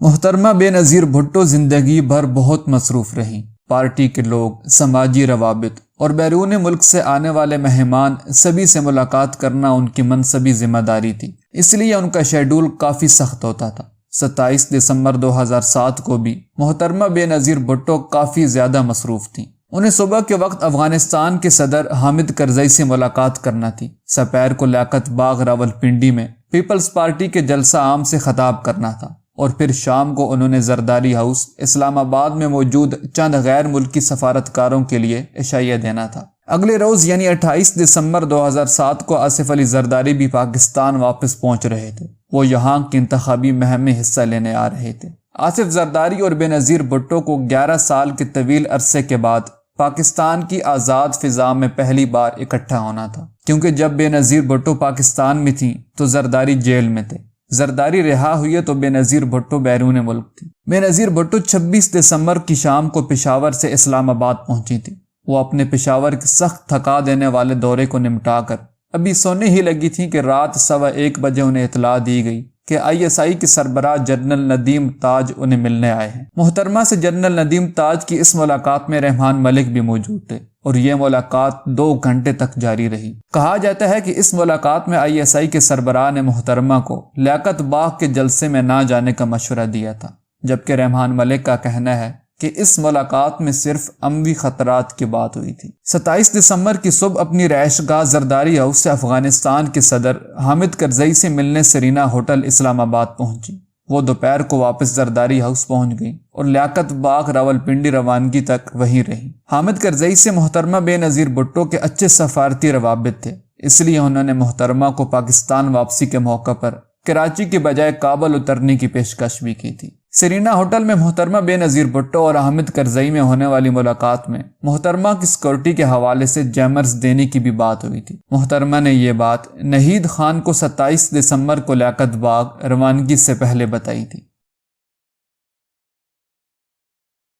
محترمہ بے نظیر بھٹو زندگی بھر بہت مصروف رہیں۔ پارٹی کے لوگ، سماجی روابط اور بیرون ملک سے آنے والے مہمان سبھی سے ملاقات کرنا ان کی منصبی ذمہ داری تھی، اس لیے ان کا شیڈول کافی سخت ہوتا تھا۔ 27 دسمبر 2007 کو بھی محترمہ بے نظیر بھٹو کافی زیادہ مصروف تھیں۔ انہیں صبح کے وقت افغانستان کے صدر حامد کرزئی سے ملاقات کرنا تھی۔ سپیر کو لیاقت باغ راولپنڈی میں پیپلز پارٹی کے جلسہ عام سے خطاب کرنا تھا، اور پھر شام کو انہوں نے زرداری ہاؤس اسلام آباد میں موجود چند غیر ملکی سفارتکاروں کے لیے عشائیہ دینا تھا۔ اگلے روز یعنی 28 دسمبر 2007 کو آصف علی زرداری بھی پاکستان واپس پہنچ رہے تھے۔ وہ یہاں کی انتخابی مہم میں حصہ لینے آ رہے تھے۔ آصف زرداری اور بے نظیر بھٹو کو 11 سال کے طویل عرصے کے بعد پاکستان کی آزاد فضا میں پہلی بار اکٹھا ہونا تھا، کیونکہ جب بے نظیر بھٹو پاکستان میں تھیں تو زرداری جیل میں تھے۔ زرداری رہا ہوئی تو بے نظیر بھٹو بیرون ملک تھی۔ بے نظیر بھٹو 26 دسمبر کی شام کو پشاور سے اسلام آباد پہنچی تھی۔ وہ اپنے پشاور کے سخت تھکا دینے والے دورے کو نمٹا کر ابھی سونے ہی لگی تھی کہ رات 1:15 بجے انہیں اطلاع دی گئی کہ ISI کے سربراہ جنرل ندیم تاج انہیں ملنے آئے ہیں۔ محترمہ سے جنرل ندیم تاج کی اس ملاقات میں رحمان ملک بھی موجود تھے، اور یہ ملاقات 2 گھنٹے تک جاری رہی۔ کہا جاتا ہے کہ اس ملاقات میں ISI کے سربراہ نے محترمہ کو لیاقت باغ کے جلسے میں نہ جانے کا مشورہ دیا تھا، جبکہ رحمان ملک کا کہنا ہے کہ اس ملاقات میں صرف اموی خطرات کی بات ہوئی تھی۔ 27 دسمبر کی صبح اپنی رہائش گاہ زرداری ہاؤس سے افغانستان کے صدر حامد کرزئی سے ملنے سرینا ہوٹل اسلام آباد پہنچی۔ وہ دوپہر کو واپس زرداری ہاؤس پہنچ گئی اور لیاقت باغ راولپنڈی روانگی تک وہیں رہی۔ حامد کرزئی سے محترمہ بے نظیر بھٹو کے اچھے سفارتی روابط تھے، اس لیے انہوں نے محترمہ کو پاکستان واپسی کے موقع پر کراچی کے بجائے کابل اترنے کی پیشکش بھی کی تھی۔ سرینا ہوٹل میں محترمہ بے نظیر بھٹو اور حامد کرزئی میں ہونے والی ملاقات میں محترمہ کی سیکورٹی کے حوالے سے جیمرز دینے کی بھی بات ہوئی تھی۔ محترمہ نے یہ بات نہید خان کو 27 دسمبر کو لیاقت باغ روانگی سے پہلے بتائی تھی۔